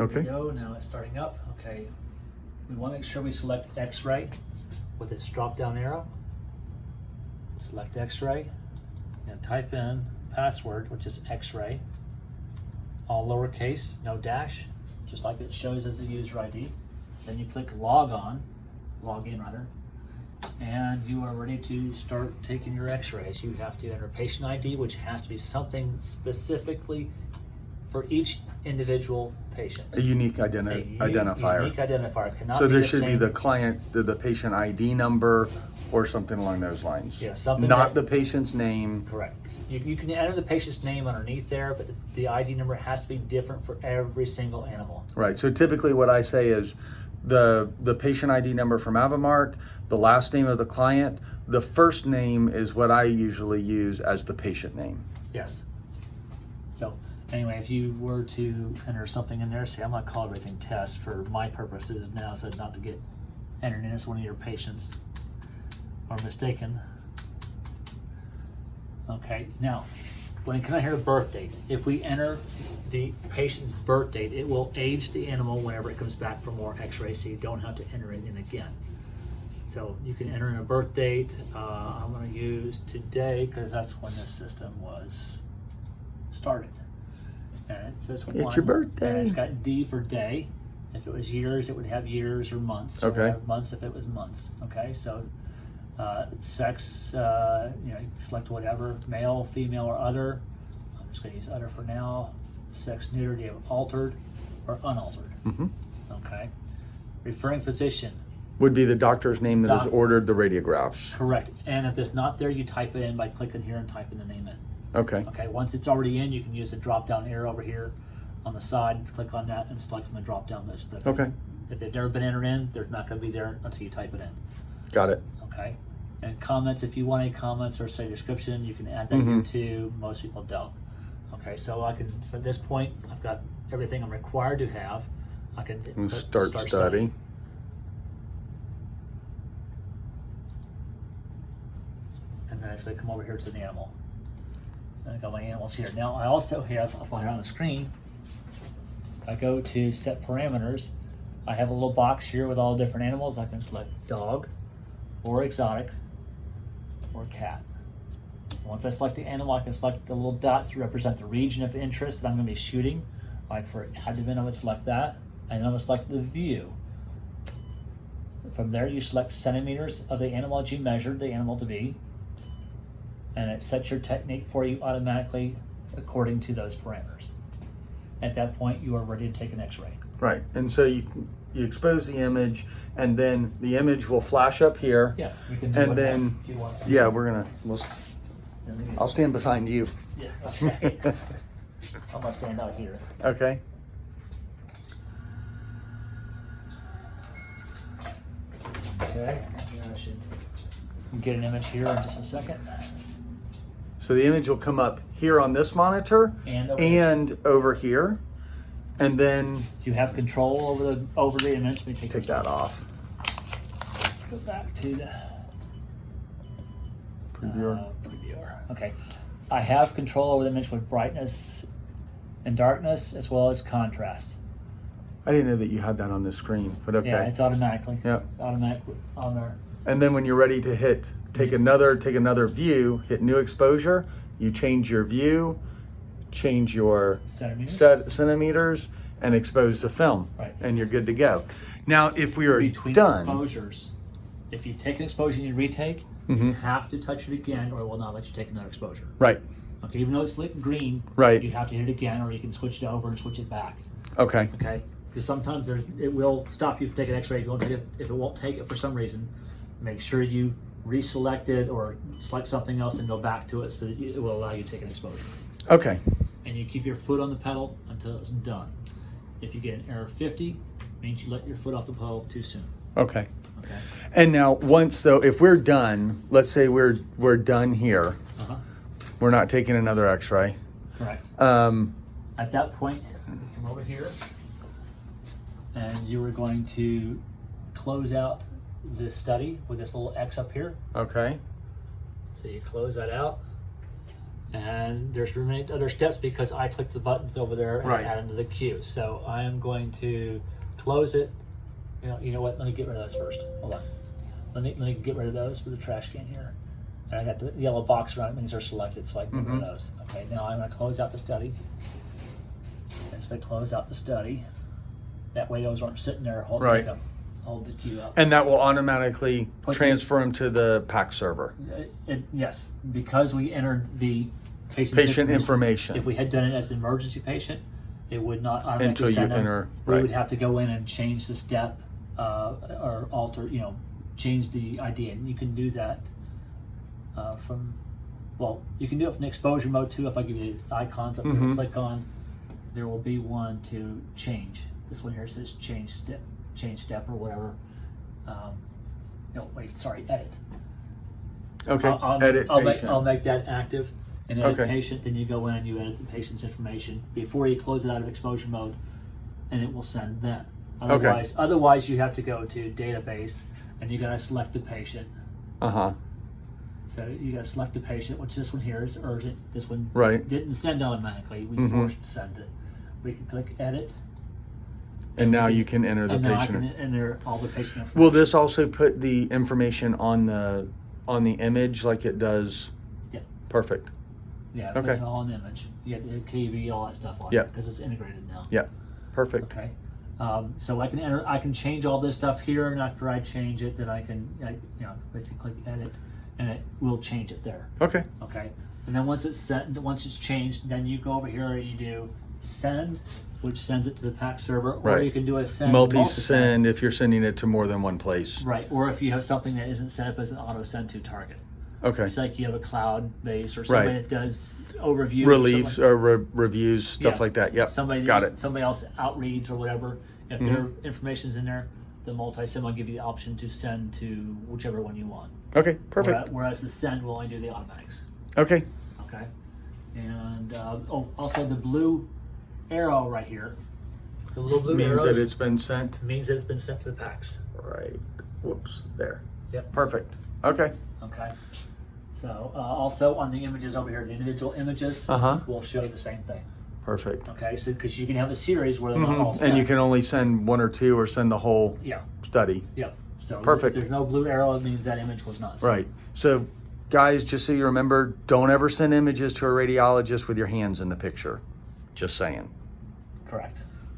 Okay. Here we go. Now it's starting up. Okay. We want to make sure we select Xray with its drop-down arrow. Select Xray and type in password, which is Xray. All lowercase, no dash, just like it shows as a user ID. Then you click log in rather, and you are ready to start taking your X-rays. You have to enter patient ID, which has to be something specifically for each individual patient. A unique identifier. Unique identifier. It cannot So be this the should be same. the client, the patient ID number or something along those lines. Yeah, something Not that- the patient's name. Correct. You can enter the patient's name underneath there, but the ID number has to be different for every single animal. Right. So typically what I say is the patient ID number from Avamark, the last name of the client, the first name is what I usually use as the patient name. Yes. So anyway, if you were to enter something in there, say I'm going to call everything test for my purposes now, so not to get entered in as one of your patients or mistaken. Okay, now when it comes here to birth date, if we enter the patient's birth date, it will age the animal whenever it comes back for more X-rays, so you don't have to enter it in again. So you can enter in a birth date. I'm going to use today because that's when this system was started. And it says It's one, your birthday. and it's got D for day. If it was years, it would have years or months. Okay. It would have months if it was months. Okay, so sex, you select whatever, male, female, or other. I'm just going to use other for now. Sex, neuter, do you have altered or unaltered? Mm-hmm. Okay. Referring physician. Would be the doctor's name that has Doc- ordered the radiographs. Correct. And if it's not there, you type it in by clicking here and typing the name in. Okay. Okay, once it's already in, you can use the drop-down arrow over here on the side, click on that, and select from the drop-down list. But Okay. if they've never been entered in, they're not going to be there until you type it in. Got it. Okay. And comments, if you want any comments or say description, you can add that here too. Most people don't. Okay, so I can, for this point, I've got everything I'm required to have. I can And click start study. And then it's going to come over here to the animal. And I got my animals here. Now I also have up on here on the screen, I go to set parameters. I have a little box here with all different animals. I can select dog or exotic or cat. Once I select the animal, I can select the little dots to represent the region of interest that I'm going to be shooting. Like for abdomen, I would select that. And I'm going to select the view. From there, you select centimeters of the animal that you measured the animal to be. And it sets your technique for you automatically according to those parameters. At that point, you are ready to take an X-ray. Right. And so you expose the image, and then the image will flash up here. Yeah, you can do And it then, if you want to. yeah, I'll stand behind you. Yeah, okay. I'm gonna stand out here. Okay. Okay, I should get an image here in just a second. So the image will come up here on this monitor And over here. and over here. And then You have control over the image. Let me take this that off. Go back to the Previewer. previewer. Okay, I have control over the image with brightness and darkness as well as contrast. I didn't know that you had that on the screen, but okay. Yeah, it's automatically. Yeah. Automatic on there. And then when you're ready to take another view, hit new exposure, you change your view, change your Centimeters. centimeters, and expose the film. Right. And you're good to go. Now, if we are Between done, exposures, if you've taken exposure and you retake, you have to touch it again or it will not let you take another exposure. right, Okay, even though it's lit green, Right. you have to hit it again or you can switch it over and switch it back. okay, Okay? Because sometimes it will stop you from taking an X-ray if you won't take it. If it won't take it for some reason, make sure you reselect it or select something else and go back to it so that it will allow you to take an exposure. okay, And you keep your foot on the pedal until it's done. If you get an error 50, means you let your foot off the pedal too soon. okay. Okay? And now if we're done, let's say we're done here, Uh-huh. we're not taking another X-ray. Correct. Um, At that point, you come over here and you are going to close out this study with this little X up here. okay, So you close that out And there's many other steps because I clicked the buttons over there and Right. add them to the queue. So I am going to close it. You know what? Let me get rid of those first. Hold on. Let me get rid of those with the trash can here. And I got the yellow box around it, means they're selected, so I can get rid of those. Okay, now I'm going to close out the study. And so I close out the study. That way those aren't sitting there Right. hold the queue up. And that will automatically Put transfer them to the PAC server. Yes, because we entered the Patient information. If we had done it as an emergency patient, it would not automatically Until you send them. enter, We right. would have to go in and change the step or alter, change the ID, and you can do that you can do it from the exposure mode too. If I give you the icons up here to click on, there will be one to change. This one here says change step or whatever. Edit. Okay, I'll patient. make that active and edit Okay. patient. Then you go in and you edit the patient's information before you close it out of exposure mode, and it will send then. Otherwise you have to go to database and you gotta select the patient. So you gotta select the patient, which this one here is urgent. This one Right. didn't send automatically. We forced to send it. We can click edit. And now you can enter the And now I patient. can enter all the patient information. Will this also put the information on the image like it does? Yeah. Perfect. Yeah, Okay. it's all in image. You get the KV, all that stuff on Yeah. it because it's integrated now. Yeah. Perfect. Okay. So I can change all this stuff here, and after I change it, then I can, basically click edit, and it will change it there. Okay. Okay. And then once it's changed, then you go over here and you do send, which sends it to the PAC server, or Right. you can do a send Multi-send if you're sending it to more than one place. Right. Or if you have something that isn't set up as an auto send to target. Okay. It's like you have a cloud base or somebody Right. that does overview. Reliefs or reviews, stuff like that. Yep. Got it. Somebody else outreads or whatever. If their information's in there, the multi-send will give you the option to send to whichever one you want. Okay. Perfect. Whereas the send will only do the automatics. Okay. Okay. And also the blue arrow right here. The little blue Means arrows that it's been sent. means that it's been sent to the PACs. Right. Whoops. There. Yep. Perfect. Okay. Okay. So also on the images over here, the individual images will show the same thing. Perfect. Okay, so because you can have a series where they're not all sent. And you can only send one or two or send the whole study. Yeah. So Perfect. if there's no blue arrow, it means that image was not sent. Right. So, guys, just so you remember, don't ever send images to a radiologist with your hands in the picture. Just saying. Correct.